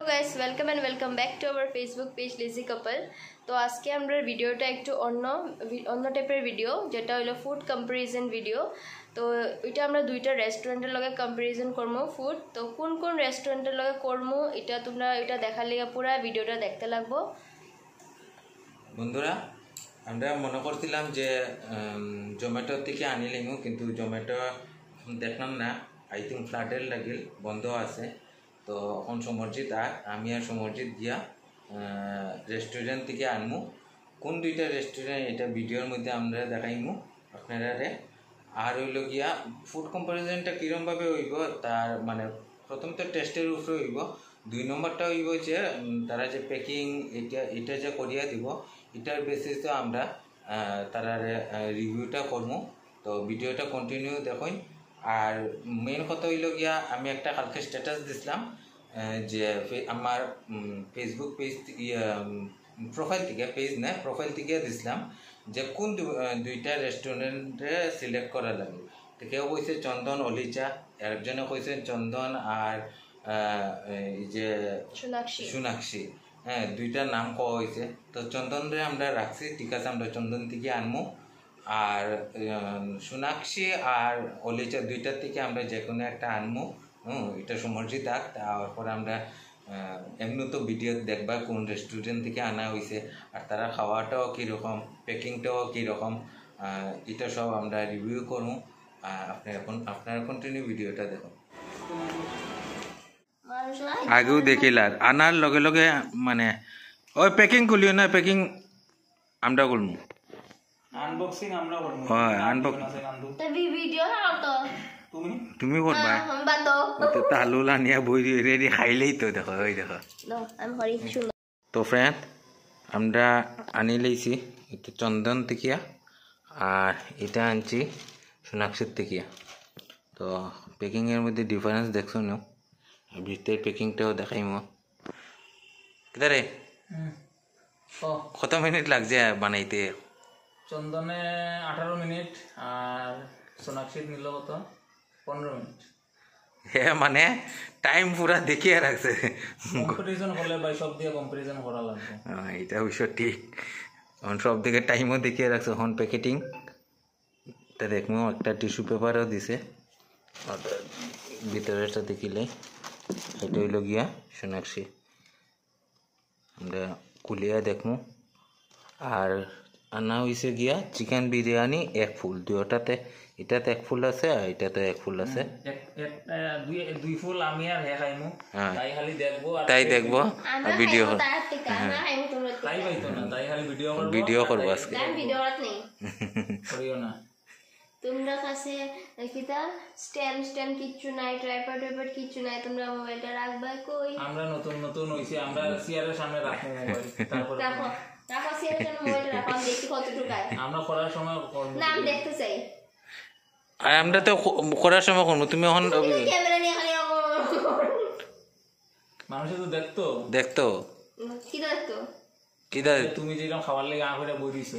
Hello guys, welcome and welcome back to our Facebook page Lazy Couple. তো আজকে আমরা ভিডিওটা একটু অন্য টাইপের ভিডিও, যেটা হলো ফুড কম্পারিজন ভিডিও। তো এটা আমরা দুইটা রেস্টুরেন্টের লগে কম্পারিজন করবো ফুড। তো কোন কোন রেস্টুরেন্টের লগে করবো তোমরা এটা দেখার লিগে পুরো ভিডিওটা দেখতে লাগবো। বন্ধুরা, আমরা মনে করছিলাম যে জোম্যাটো থেকে আনিলিমু, কিন্তু জোম্যাটো দেখলাম না। আই থিঙ্ক ফ্লাডের লাগিল বন্ধ আছে। তো এখন সমর্জিত আমি আর সমর্জিত গিয়া রেস্টুরেন্ট থেকে আনমু। কোন দুইটা রেস্টুরেন্ট এটা ভিডিওর মধ্যে আমরা দেখাইমু আপনারা। আর হইল গিয়া ফুড কম্পারিজনটা কীরকমভাবে হইব তার মানে প্রথম তো টেস্টের উপরে হইব। 2 নম্বরটা হইব যে তারা যে প্যাকিং এটা যে করিয়া দিব, এটার বেসিসে আমরা তারা রিভিউটা করবো। তো ভিডিওটা কন্টিনিউ দেখুন। আর মেন কথা হইল গিয়া আমি একটা কালকে স্ট্যাটাস দিছিলাম যে আমার ফেসবুক পেজ প্রোফাইল থেকে, পেজ না প্রোফাইল থেকে দিছিলাম যে কোন দুইটা রেস্টুরেন্টে সিলেক্ট করা লাগে। তো কেউ কইছে চন্দন অলিচা, একজনে কইছে চন্দন আর এই যে সোনাক্ষী। হ্যাঁ, দুইটার নাম কওয়া হয়েছে। তো চন্দনরে আমরা রাখছি, ঠিক আছে, আমরা চন্দন থেকে আনবো। আর সোনাক্ষী আর অলিচা দুইটার থেকে আমরা যে কোনো একটা আনবো। এটা সমর্জিত থাক। তারপরে আমরা এমনি তো ভিডিও দেখবা কোন রেস্টুরেন্ট থেকে আনা হয়েছে, আর তারা খাওয়াটাও কীরকম, প্যাকিংটাও কীরকম, এটা সব আমরা রিভিউ করবো। আপনারা কন্টিনিউ ভিডিওটা দেখুন। আগেও দেখিলার আনার লগে লগে মানে ওই প্যাকিং খুলিও না, প্যাকিং আমরা করবো, আনবক্সিং আমরা করব। হয় আনবক্সিং ভিডিও নাও তো তুমি করবা। তো তালুলা নিয়ে বই রেডি খাইলেই তো দেখো, ওই দেখো। তো ফ্রেন্ড, আমরা আনি লইছি এটা চন্দন তেকিয়া, আর এটা আনছি সোনাক্ষীর তেকিয়া। তো প্যাকিংয়ের মধ্যে ডিফারেন্স দেখছো না, ভিতরের প্যাকিংটাও দেখাইমো। কিদারে কত মিনিট লাগছে বানাইতে? চন্দনে 18 মিনিট আর সোনাক্ষী নিল কত 15 মিনিট। হ্যাঁ, মানে টাইম পুরা দেখিয়ে রাখছে। কম্পারিজন হলে ভাই সব দিয়ে কম্পারিজন করা লাগবে। এটা অবশ্য ঠিক, এখন সব দিকে টাইমও দেখিয়ে রাখছে। এখন প্যাকেটিং তা দেখবো, একটা টিস্যু পেপারও দিছে ভিতরেটা দেখিলে। এটা হইল গিয়া সোনাক্ষী, আমরা কুলিয়া দেখবো। আর আনা হয়েছে গিয়া চিকেন বিরিয়ানি 1 ফুল, দুটাতে, এটাতে 1 ফুল আছে আর এটাতে 1 ফুল আছে। দুই ফুল আমি আর হে খাইমু, তাই খালি দেখবো, তাই দেখবো আর ভিডিও তাই পাইতো না, তাই খালি ভিডিও করবো আজকে। করিও না তোমরা কাছে কিতা স্ট্যান্ড কিচ্ছু নাই, ট্রাইপড কিচ্ছু নাই, তোমরা মোবাইলটা রাখবা কই? আমরা নতুন হইছি, আমরা সিয়ারের সামনে রাখবো মোবাইল, তারপর রাখো সিয়ারের সামনে মোবাইল রাখো, আমি দেখি কতটুকু আয়। আমরা করার সময় না, আমি দেখতে চাই। আর আমরা তো করার সময় করবো, তুমি এখন ক্যামেরা নিয়ে খালি মানুষ তো দেখতো কিতা দেখতো, কিদা তুমি যেরকম খাবার লেগে আ করে বই দিছো।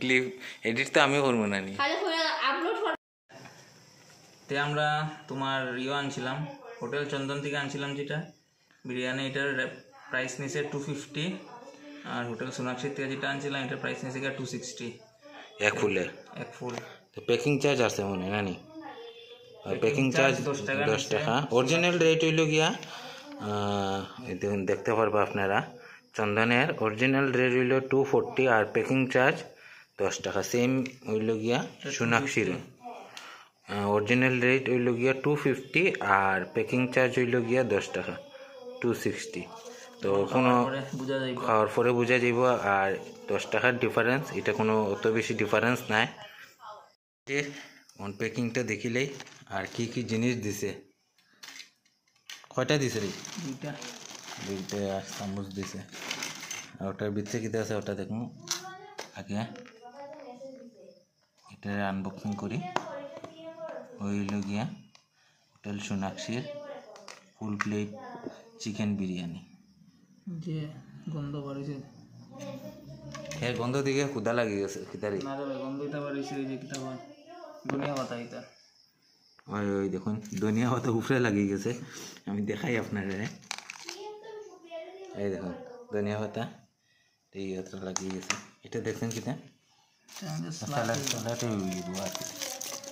ক্লিপ এডিট তো আমি করবো না। তে আমরা তোমার আনছিলাম হোটেল চন্দন থেকে আনছিলাম, যেটা বিরিয়ানি, এটার প্রাইস নিয়েছে 250। আর হোটেল সোনাক্ষী থেকে যেটা আনছিলাম এটার প্রাইস নিয়েছে 260 এক ফুল। প্যাকিং চার্জ আছে মনে নানি, প্যাকিং চার্জ 10 টাকা। অরিজিনাল রেট হইল গিয়া দেখতে পারবো আপনারা, চন্দনের অরিজিনাল রেট হইল 240 আর প্যাকিং চার্জ 10 টাকা। সেম হইল গিয়া সোনাক্ষীর অরিজিনাল রেট হইল গিয়া 250 আর প্যাকিং চার্জ হইল গিয়া 10 টাকা, 260। তো কোনো খাওয়ার পরে বোঝা যাইব। আর 10 টাকার ডিফারেন্স, এটা কোনো অত বেশি ডিফারেন্স নাই। যে প্যাকিংটা দেখিলেই আর কি কি জিনিস দিছে। কয়টা দিছে রে? দুইটা চামচ দিছে। আর ওটার ভিতরে কিটা আছে ওটা দেখুন আগে, এটা আনবক্সিং করি। হইল গিয়া হোটেল সোনাক্ষীর ফুল প্লেট চিকেন বিরিয়ানি। যে গন্ধ বাড়িছে, এর গন্ধ দিকে ক্ষুধা লাগি গেছে। কিতারি না রে গন্ধটা বাড়িছে, এই যে কিতা ধনিয়া পাতা এটা ওই ওই দেখুন ধনিয়া পাতা উপরে লাগিয়ে গেছে আমি দেখাই আপনারা এই দেখুন ধনিয়া পাতা এই এত লাগিয়ে গেছে এটা দেখছেন কিনা স্যালাড স্যালাডে দিব আর কি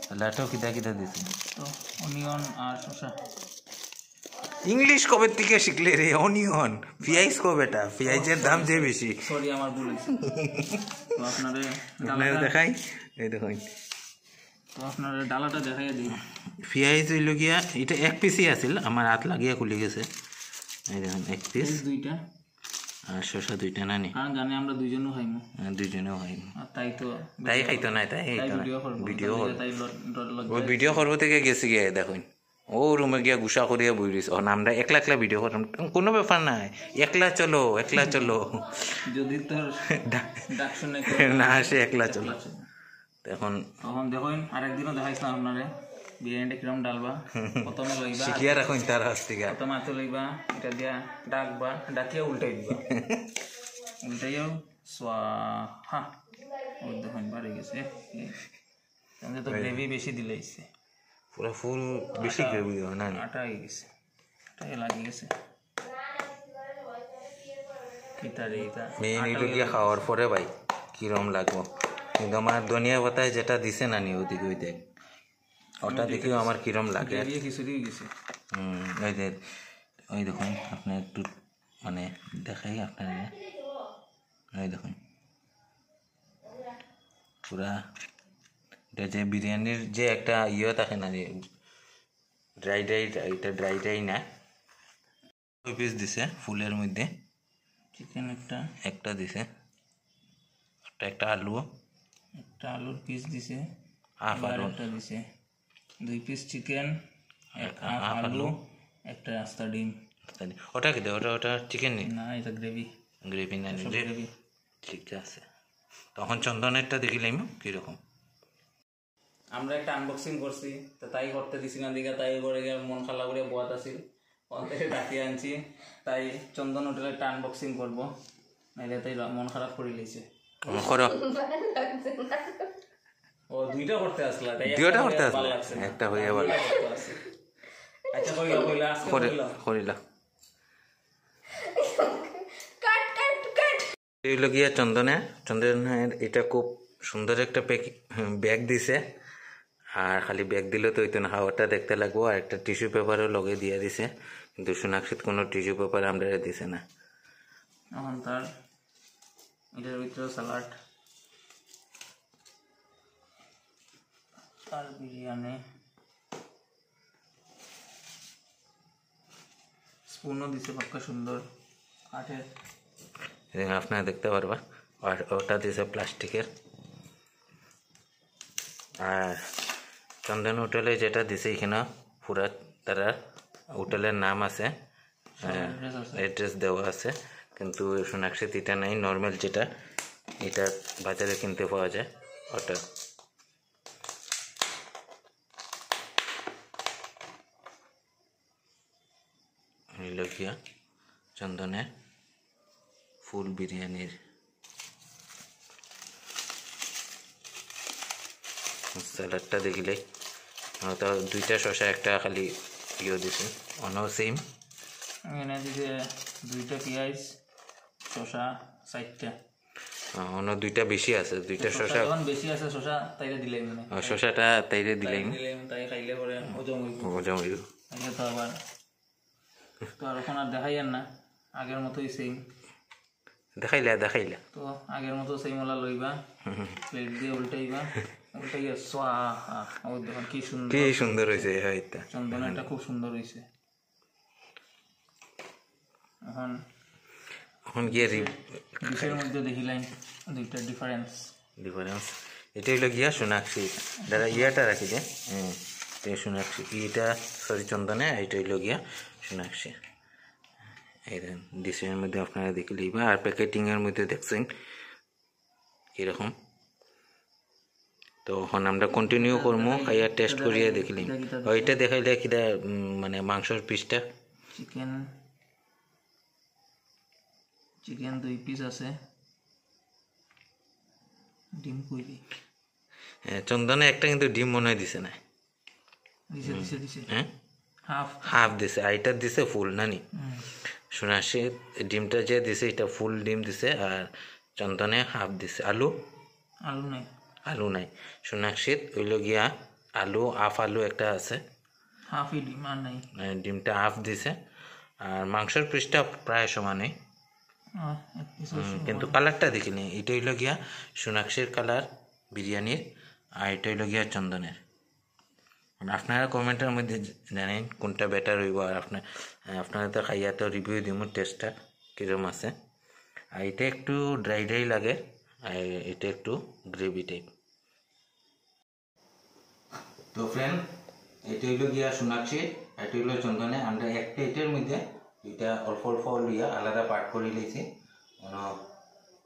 স্যালাডও কিটা কিটা দিছে তো অনিয়ন আর শসা ইংলিশ কবে থেকে শিখলে রে অনিয়ন পেঁয়াজ কবেটা পেঁয়াজের দাম যে বেশি সরি আমার ভুল হয়েছে তো আপনারা দেখাই এই দেখুন তো আপনার ডালাটা দেখাইয়া দিই পেঁয়াজ হইল গিয়া এটা এক পিসই আছিল আমার হাত লাগিয়া খুলে গেছে এই দেখুন এক পিস দুইটা আর শসা দুইটা নানি কারণ জানি আমরা দুইজনও খাইমু দুইজনেও খাইমু আর তাই তো তাই খাইতো না তাই ভিডিও তাই ওই ভিডিও করবো থেকে গেছি গিয়ে দেখুন ও রুমে গিয়া গুসা করিয়া বই রয়েছে আমরা একলা একলা ভিডিও করলাম কোনো ব্যাপার নাই একলা চলো যদি তোর ডাক শুনে না সে একলা চলো এখন তখন দেখুন আরেকদিনও দেখাইছিলাম আপনারে বিরিয়ানিটা কিরম ডালবা প্রথমে লইবা শিখিয়া রাখুন তার হাত থেকে প্রথমে হাতে লইবা এটা দিয়া ডাকবা ডাকিয়া উল্টাই দিবা উল্টাইয়াও স্বাহা ওই দেখুন বাড়ি গেছে তো গ্রেভি বেশি দিলে ইচ্ছে পুরো ফুল বেশি গ্রেভি দেওয়া না আটা হয়ে গেছে আটাই লাগিয়ে গেছে কিতারে এটা মেন এগুলো গিয়ে খাওয়ার পরে ভাই কিরম লাগবো কিন্তু আমার ধনিয়া পাতায় যেটা দিছে না নি ওদিকে ওই দেখ ওটা দেখেও আমার কিরম লাগে খিচুড়ি গেছে ওই যে ওই দেখুন আপনি একটু মানে দেখাই আপনার ওই দেখুন পুরা এটা যে বিরিয়ানির যে একটা ইয়ে থাকে না যে ড্রাই এটা ড্রাই না ওই পিস দিছে ফুলের মধ্যে চিকেন একটা দিছে একটা আলু একটা আলুর পিস দিছে হাফ আলু একটা দিছে 2 পিস চিকেন হাফ আলু একটা রাস্তা ডিম ওটা কি দেয় ওটা চিকেন নেই না এটা গ্রেভি না গ্রেভি ঠিক আছে তখন চন্দনেরটা দেখিলাম কিরকম আমরা একটা আনবক্সিং করছি তো তাই করতে দিছি না দিকে তাই করে গিয়ে মন খালা করে বোয়াত আছিল ওখান থেকে ডাকিয়ে আনছি তাই চন্দন হোটেলে একটা আনবক্সিং করবো নাইলে তাই মন খারাপ করে লিছে করো ও দুইটা করতে আসলা তাই দুইটা করতে আসলা একটা হয়ে আবার আচ্ছা কইলা আজকে করিলা কাট এইগুলো গিয়া চন্দনের এটা খুব সুন্দর একটা ব্যাগ দিছে আর খালি ব্যাগ দিলে তো হইতো না হাওয়াটা দেখতে লাগবো আর একটা টিস্যু পেপারও লগে দিয়ে দিছে কিন্তু সোনাক্ষিত কোনো টিস্যু পেপার আমরা দিছে না এখন তার এটার ভিতরে স্যালাড আর বিরিয়ানি স্পুনও দিছে পাক্কা সুন্দর কাঠের আপনারা দেখতে পারবা আর ওটা দিছে প্লাস্টিকের আর চন্দন হোটেলে যেটা দিছে এখানে পুরা তারা হোটেলের নাম আছে অ্যাড্রেস দেওয়া আছে কিন্তু সোনাক্ষিত এটা নাই নর্মাল যেটা এটা বাজারে কিনতে পাওয়া যায় ওটা লকিয়া চন্দনের ফুল বিরিয়ানির স্যালাডটা দেখিলে তো দুইটা শসা একটা খালি ইয়ে দিছে অন্য সেম এখানে দিছে 2টা পেঁয়াজ শসা 4টা অন্য দুইটা বেশি আছে দুইটা শসা যখন বেশি আছে শসা তাইলে দিলেই মানে শসাটা তাইরে দিলেই তাই খাইলে পরে হজম হইব তো আবার তো আর এখন আর দেখাইয়েন না আগের মতোই সেম দেখাইলা তো আগের মতো সেম ওলা লইবা প্লেট দিয়ে উল্টাইবা উল্টাইয়া সোয়াহা ও দেখুন কি সুন্দর হয়েছে হয়তো চন্দনটা খুব সুন্দর হয়েছে এখন গিয়ে ডিশের মধ্যে দেখিলাম দুইটা ডিফারেন্স এটা হইলো গিয়া সোনাক্ষী দাদা ইয়াটা রাখি দে সোনাক্ষী এটা সরি চন্দনে এটা হইলো গিয়া সোনাক্ষী এই ডিশের মধ্যে আপনারা দেখলেই বা আর প্যাকেটিংয়ের মধ্যে দেখছেন কীরকম তো এখন আমরা কন্টিনিউ করবো খাইয়া টেস্ট করিয়া দেখলাম ওইটা দেখাইলে কিটা মানে মাংসর পিসটা চিকেন 2 পিস আছে ডিম কইলি চন্দনে একটা কিন্তু ডিম মনে হয় দিছে না, দিছে দিছে দিছে হ্যাঁ হাফ হাফ দিছে, আইটা দিছে ফুল নানি। সোনাক্ষী ডিমটা যে দিছে এটা ফুল ডিম দিছে, আর চন্দনে হাফ দিছে। আলু আলু নাই, আলু নাই। সোনাক্ষীত হইল গিয়া আলু, হাফ আলু একটা আছে, হাফই ডিম আর নাই। ডিমটা হাফ দিছে। আর মাংসের পিসটা প্রায় সমানই, এক পিস কিন্তু কালারটা দেখিনি। এটা হইল গিয়া সোনাক্ষীর কালার বিরিয়ানির, আর এটা হইল গিয়া চন্দনের। আপনারা কমেন্টের মধ্যে জানেন কোনটা বেটার হইব, আর আপনারা তো খাইয়া তো রিভিউ দিব টেস্টটা কীরকম আছে। আর এটা একটু ড্রাই ড্রাই লাগে, আর এটা একটু গ্রেভি টাইপ। তো ফ্রেন্ড, এটা হইল গিয়া সোনাক্ষী, এটা হইল চন্দনে। আমরা একটা এটার মধ্যে এটা অল্প অল্প লইয়া আলাদা পার্ট করে লইছি।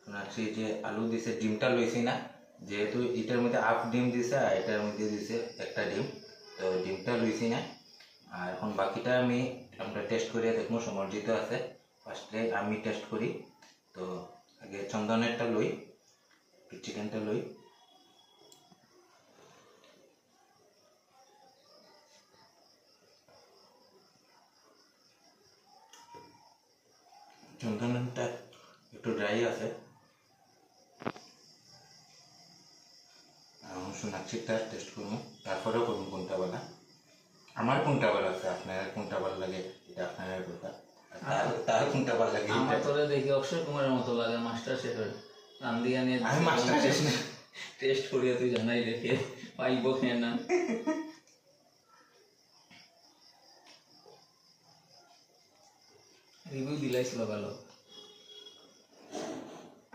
সোনাক্ষী যে আলু দিছে, ডিমটা লইছি না, যেহেতু এটার মধ্যে হাফ ডিম দিছে আর এটার মধ্যে দিছে একটা ডিম, তো ডিমটা লইছি না। আর এখন বাকিটা আমরা টেস্ট করিয়া দেখবো, সমর্জিত আছে। ফার্স্টে আমি টেস্ট করি। তো আগে চন্দনেরটা লই, চিকেনটা লই। চন্দনেরটা একটু ড্রাই আছে। সোনাক্ষীটা টেস্ট করবো, তারপরেও করবো কোনটা বলা। আমার কোনটা ভালো লাগছে, আপনার কোনটা ভালো লাগে এটা আপনার ব্যাপার, তার কোনটা ভালো লাগে। আমার তোরে দেখি অক্ষয় কুমারের মতো লাগে, মাস্টার শেফের রান্দিয়া নিয়ে। আমি মাস্টার শেফ না, টেস্ট করিয়া তুই জানাই রেখে পাইব খেয়ে না। রিভিউ দিলাইছিল ভালো।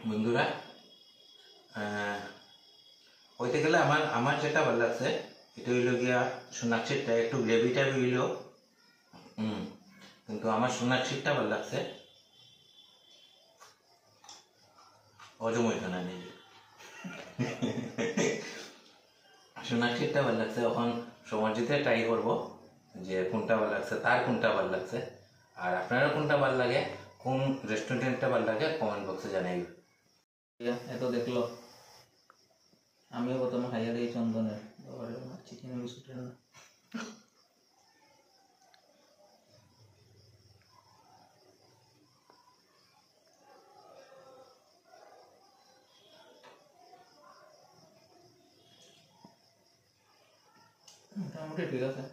বন্ধুরা, হইতে গেলে আমার যেটা ভালো লাগছে এটা হইল গিয়া সোনাক্ষীরটা একটু গ্রেভিটা হইল, কিন্তু আমার সোনাক্ষীরটা ভালো লাগছে। হজম হইতো না নিজে। সোনাক্ষীরটা ভালো লাগছে। এখন সমর্জিতে ট্রাই করবো যে কোনটা ভালো লাগছে, তার কোনটা ভালো লাগছে। আর আপনারা কোনটা ভালো লাগে, কোন রেস্টুরেন্টটা ভালো লাগে কমেন্ট বক্সে জানাইবে। এত দেখলো, আমিও প্রথমে খাইয়া দিই চন্দনের, চিকেন বিস্কুটের না। মোটামুটি ঠিক আছে।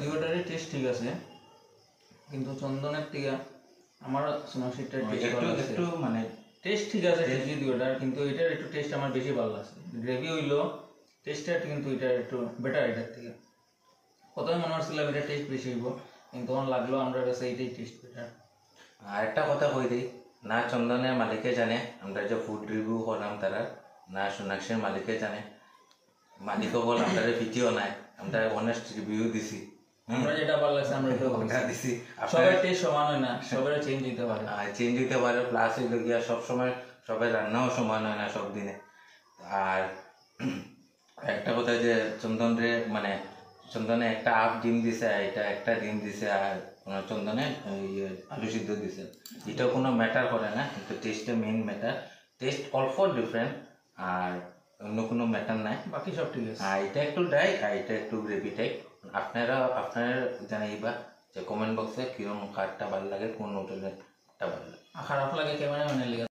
দুইটারই টেস্ট ঠিক আছে, কিন্তু চন্দনের থেকে আমার সোনাক্ষীরটা টেস্ট ভালো লাগছে। একটু মানে টেস্ট ঠিক আছে ঠিকই দুইটার, কিন্তু এটার একটু টেস্ট আমার বেশি ভালো লাগছে। গ্রেভি হইলো টেস্টটা, কিন্তু এটা একটু বেটার এটার থেকে। প্রথমে মনে হচ্ছিলাম এটা টেস্ট বেশি হইব, কিন্তু আমার লাগলো আমরা কাছে এইটাই টেস্ট বেটার। আর একটা কথা কই দিই, না চন্দনের মালিকে জানে আমরা যে ফুড রিভিউ করলাম তারা, না সোনাক্ষীর মালিকে জানে। মালিকও বল আমরা ভিডিও নাই, আমরা অনেস্ট রিভিউ দিছি। আমরা যেটা ভালো লাগছে আমরা এটা ওটা দিছি। সবার টেস্ট সমান হয় না, সবার চেঞ্জ হইতে পারে। চেঞ্জ হইতে পারে, প্লাস হইল গিয়া সবসময় সবাই রান্নাও সমান হয় না সব দিনে। আর একটা কথা যে চন্দনে একটা হাফ ডিম দিছে, আর এটা একটা ডিম দিছে, আর চন্দনে আলু সিদ্ধ দিছে। এটা কোনো ম্যাটার করে না, কিন্তু টেস্টটা মেইন ম্যাটার। টেস্ট অল্প ডিফারেন্ট, আর অন্য কোনো ম্যাটার নাই, বাকি সব ঠিক আছে। আর এটা একটু ড্রাই, আর এটা একটু গ্রেভি টাইপ। আপনারা জানাইবা যে কমেন্ট বক্সে কিরকম কারটা ভালো লাগে, কোন হোটেলেরটা ভালো লাগে। খারাপ লাগে ক্যামেরা ম্যানের লিগে।